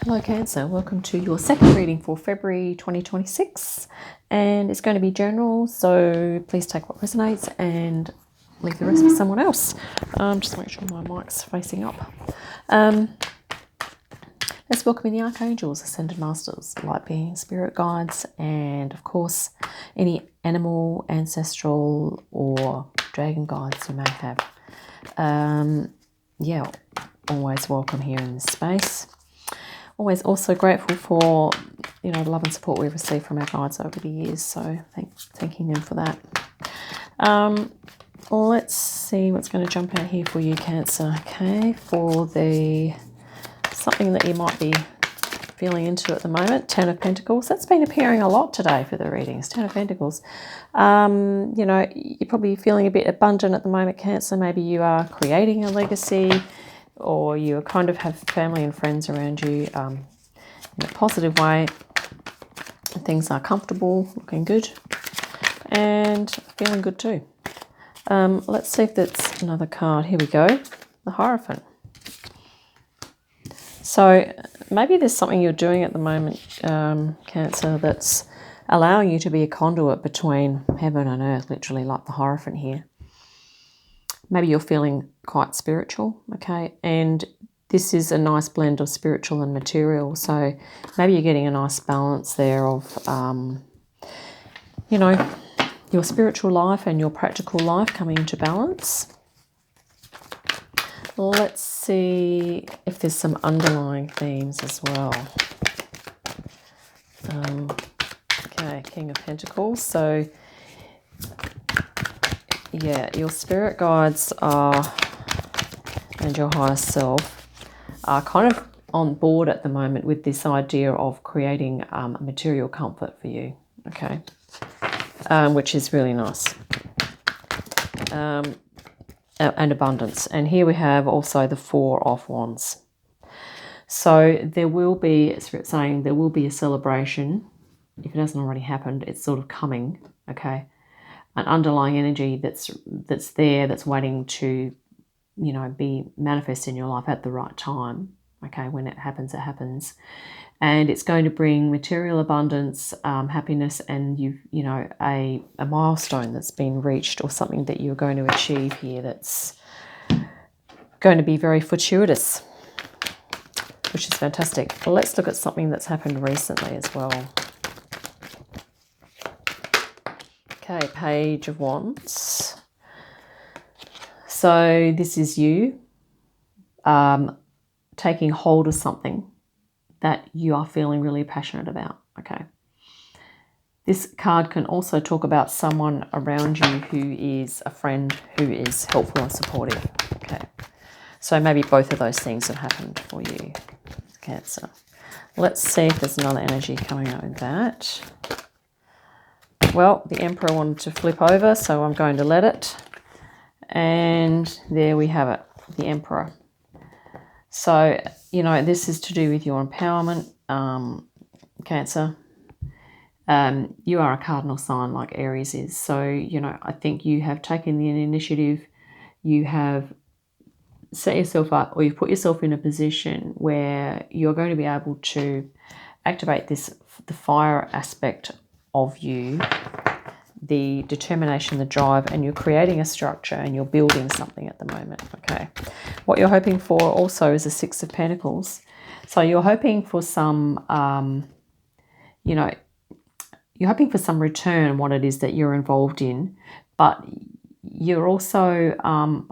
Hello Cancer, welcome to your second reading for February 2026, and it's going to be general, so please take what resonates and leave the rest for someone else. Just make sure my mic's facing up. Let's welcome in the Archangels, Ascendant Masters, Light Beings, Spirit Guides, and of course any animal, ancestral or dragon guides you may have. Always welcome here in this space. Always also grateful for, the love and support we've received from our guides over the years. So thanking them for that. Let's see what's going to jump out here for you, Cancer. Okay, for something that you might be feeling into at the moment. Ten of Pentacles. That's been appearing a lot today for the readings. Ten of Pentacles. You're probably feeling a bit abundant at the moment, Cancer. Maybe you are creating a legacy, or you kind of have family and friends around you in a positive way. Things are comfortable, looking good, and feeling good too. Let's see if that's another card. Here we go. The Hierophant. So maybe there's something you're doing at the moment, Cancer, that's allowing you to be a conduit between heaven and earth, literally, like the Hierophant here. Maybe you're feeling quite spiritual, okay? And this is a nice blend of spiritual and material. So maybe you're getting a nice balance there of, your spiritual life and your practical life coming into balance. Let's see if there's some underlying themes as well. Okay, King of Pentacles. So yeah, your spirit guides and your higher self are kind of on board at the moment with this idea of creating material comfort for you, okay, which is really nice, and abundance. And here we have also the Four of Wands. So there will be, Spirit saying, there will be a celebration. If it hasn't already happened, it's sort of coming, okay. An underlying energy that's there, that's waiting to, be manifest in your life at the right time. Okay, when it happens, it happens, and it's going to bring material abundance, happiness, and a milestone that's been reached, or something that you're going to achieve here that's going to be very fortuitous, which is fantastic. Well, let's look at something that's happened recently as well. Okay, Page of Wands. So this is you taking hold of something that you are feeling really passionate about, okay? This card can also talk about someone around you who is a friend, who is helpful and supportive, okay? So maybe both of those things have happened for you, Cancer. Let's see if there's another energy coming out with that. Well, the Emperor wanted to flip over, so I'm going to let it. And there we have it, the Emperor. So, this is to do with your empowerment, Cancer. You are a cardinal sign like Aries is. So, I think you have taken the initiative. You have set yourself up, or you've put yourself in a position where you're going to be able to activate the fire aspect of you, the determination, the drive, and you're creating a structure and you're building something at the moment, okay? What you're hoping for also is a Six of Pentacles. So you're hoping for some, you're hoping for some return on what it is that you're involved in, but you're also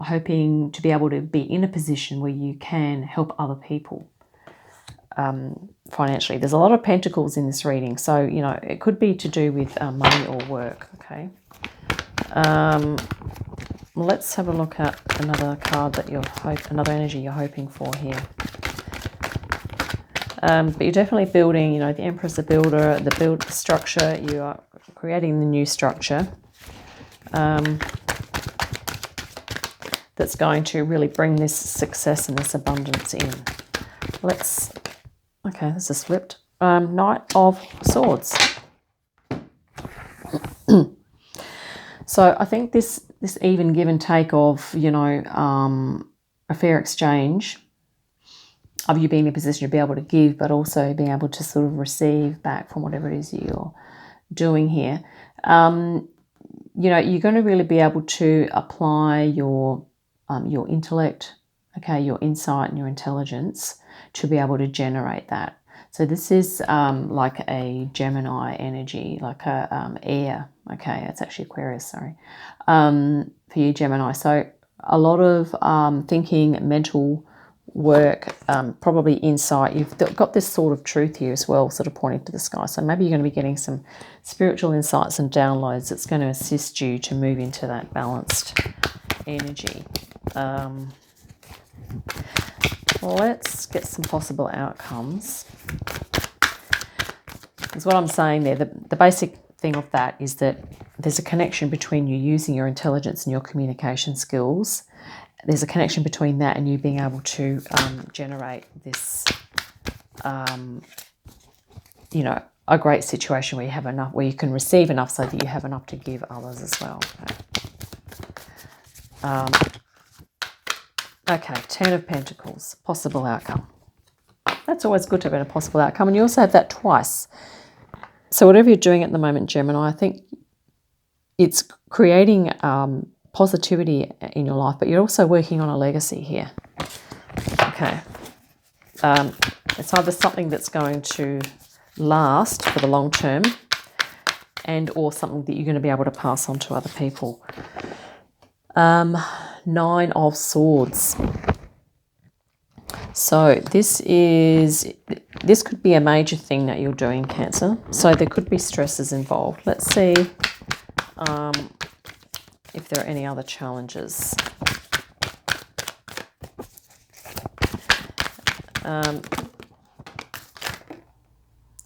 hoping to be able to be in a position where you can help other people. Financially. There's a lot of pentacles in this reading, so it could be to do with money or work, okay? Let's have a look at another card that another energy you're hoping for here. But you're definitely building, the Empress, the builder, the structure. You are creating the new structure that's going to really bring this success and this abundance in. Okay, this is flipped. Knight of Swords. So I think this even give and take of, a fair exchange of you being in a position to be able to give, but also being able to sort of receive back from whatever it is you're doing here. You're going to really be able to apply your intellect, okay, your insight and your intelligence to be able to generate that. So this is like a Gemini energy, like a air. Okay, it's actually Aquarius, sorry, for you Gemini. So a lot of thinking, mental work, probably insight. You've got this sort of truth here as well, sort of pointing to the sky. So maybe you're going to be getting some spiritual insights and downloads that's going to assist you to move into that balanced energy. Let's get some possible outcomes. Because what I'm saying there, the basic thing of that is that there's a connection between you using your intelligence and your communication skills. There's a connection between that and you being able to generate this, a great situation where you have enough, where you can receive enough so that you have enough to give others as well. Okay, Ten of Pentacles, possible outcome. That's always good to have a possible outcome. And you also have that twice. So whatever you're doing at the moment, Gemini, I think it's creating positivity in your life, but you're also working on a legacy here. Okay. It's either something that's going to last for the long term and or something that you're going to be able to pass on to other people. Nine of Swords. So this could be a major thing that you're doing, Cancer. So there could be stresses involved. Let's see if there are any other challenges.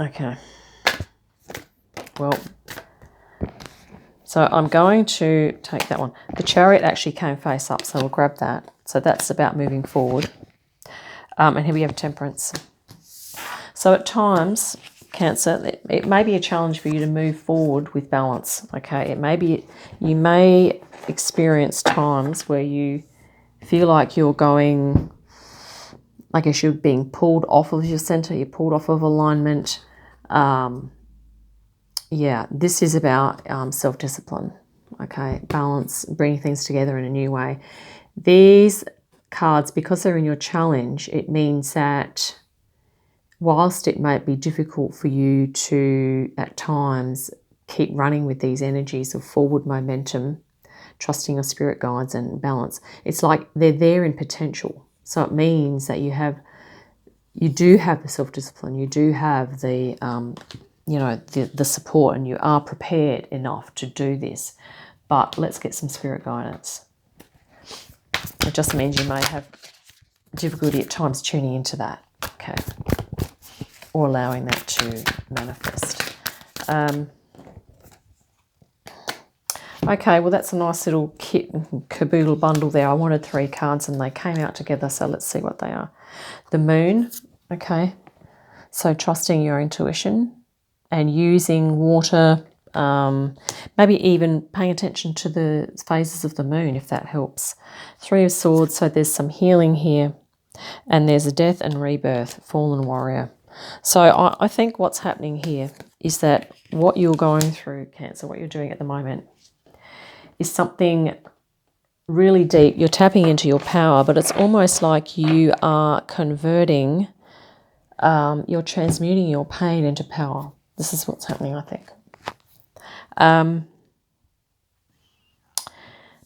Okay. Well, so I'm going to take that one. The Chariot actually came face up, so we'll grab that. So that's about moving forward. And here we have Temperance. So at times, Cancer, it may be a challenge for you to move forward with balance. Okay, you may experience times where you feel like you're going, I guess you're being pulled off of your center, you're pulled off of alignment. This is about self-discipline. Okay, balance, bringing things together in a new way. These cards, because they're in your challenge, it means that whilst it might be difficult for you to, at times, keep running with these energies of forward momentum, trusting your spirit guides and balance, it's like they're there in potential. So it means that you do have the self-discipline, you do have the, the support, and you are prepared enough to do this. But let's get some spirit guidance. It just means you may have difficulty at times tuning into that, okay, or allowing that to manifest. Okay, well, that's a nice little kit caboodle bundle there. I wanted 3 cards and they came out together, so let's see what they are. The Moon, okay, so trusting your intuition and using water, maybe even paying attention to the phases of the moon, if that helps. 3 of Swords, so there's some healing here. And there's a death and rebirth, fallen warrior. So I think what's happening here is that what you're going through, Cancer, what you're doing at the moment, is something really deep. You're tapping into your power, but it's almost like you are converting, you're transmuting your pain into power. This is what's happening, I think.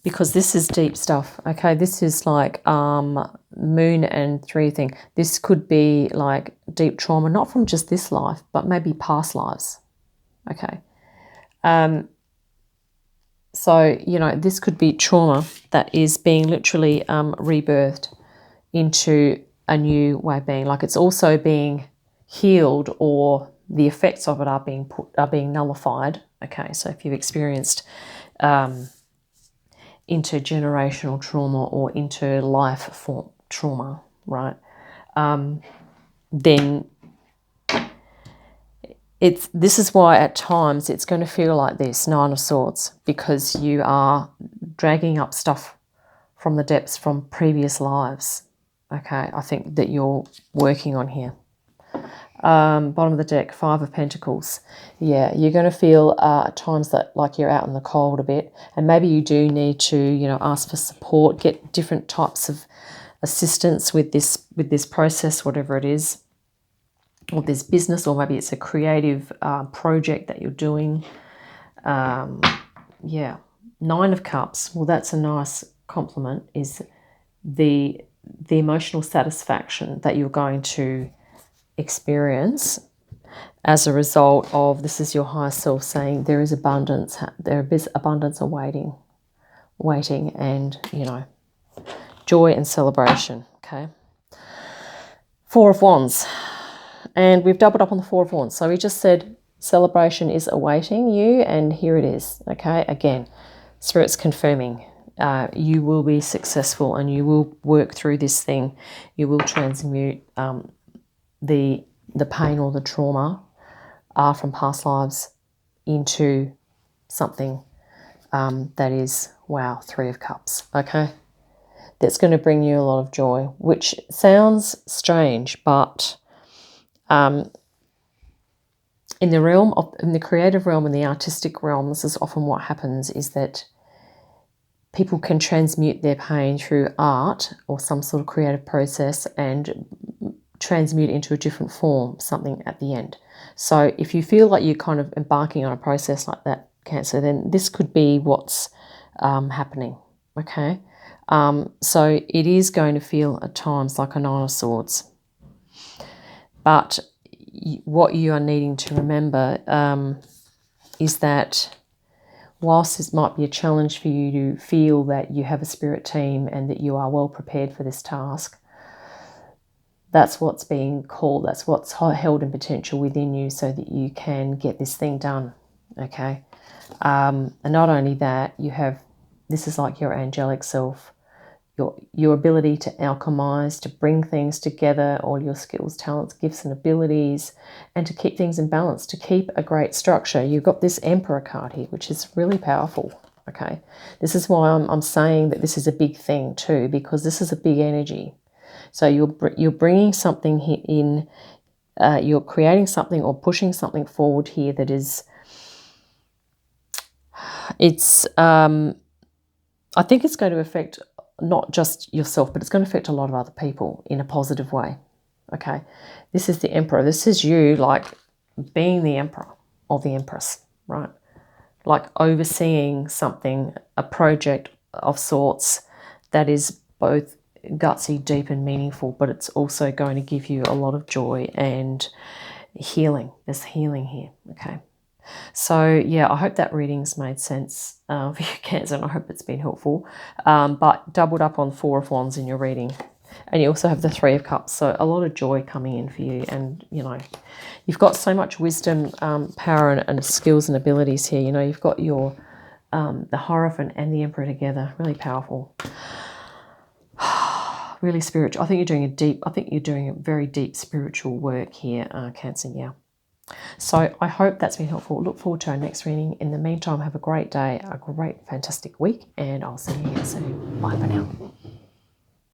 Because this is deep stuff, okay? This is like moon and 3 thing. This could be like deep trauma, not from just this life, but maybe past lives, okay? So, this could be trauma that is being literally rebirthed into a new way of being. Like it's also being healed, or the effects of it are being nullified, okay? So if you've experienced intergenerational trauma or inter-life form trauma, right? Then this is why at times it's going to feel like this, 9 of Swords, because you are dragging up stuff from the depths from previous lives, okay, I think that you're working on here. Bottom of the deck, Five of Pentacles. Yeah, you're going to feel at times that like you're out in the cold a bit, and maybe you do need to, you know, ask for support, get different types of assistance with this process, whatever it is, or this business, or maybe it's a creative project that you're doing. Yeah, Nine of Cups. Well, that's a nice compliment. Is the emotional satisfaction that you're going to experience as a result of, this is your higher self saying there is abundance, there is abundance awaiting, and, you know, joy and celebration. Okay, Four of Wands, and we've doubled up on the Four of Wands. So we just said celebration is awaiting you, and here it is. Okay, again, Spirit's confirming you will be successful and you will work through this thing. You will transmute the pain or the trauma from past lives into something that is, wow, Three of Cups, okay? That's going to bring you a lot of joy, which sounds strange, but in the creative realm and the artistic realm, this is often what happens, is that people can transmute their pain through art or some sort of creative process and transmute into a different form, something at the end. So if you feel like you're kind of embarking on a process like that, Cancer, then this could be what's happening, okay? So it is going to feel at times like a Nine of Swords. But what you are needing to remember is that whilst this might be a challenge for you to feel that you have a spirit team and that you are well prepared for this task, that's what's being called, that's what's held in potential within you so that you can get this thing done, okay? And not only that, you have, this is like your angelic self, your ability to alchemize, to bring things together, all your skills, talents, gifts and abilities, and to keep things in balance, to keep a great structure. You've got this Emperor card here, which is really powerful, okay? This is why I'm saying that this is a big thing too, because this is a big energy. So you're bringing something here in, you're creating something or pushing something forward here that is, it's, I think it's going to affect not just yourself, but it's going to affect a lot of other people in a positive way, okay? This is the Emperor. This is you, like, being the Emperor or the Empress, right? Like overseeing something, a project of sorts that is both gutsy, deep and meaningful, but it's also going to give you a lot of joy and healing. There's healing here, okay? So yeah, I hope that reading's made sense for you, Cancer, and I hope it's been helpful. But doubled up on Four of Wands in your reading. And you also have the Three of Cups, so a lot of joy coming in for you. And, you know, you've got so much wisdom, power and skills and abilities here. You know, you've got your, the Hierophant and the Emperor together. Really powerful. Really spiritual. I think you're doing a very deep spiritual work here, Cancer, yeah. So I hope that's been helpful. Look forward to our next reading. In the meantime, have a great day, a great, fantastic week, and I'll see you again soon. Bye for now.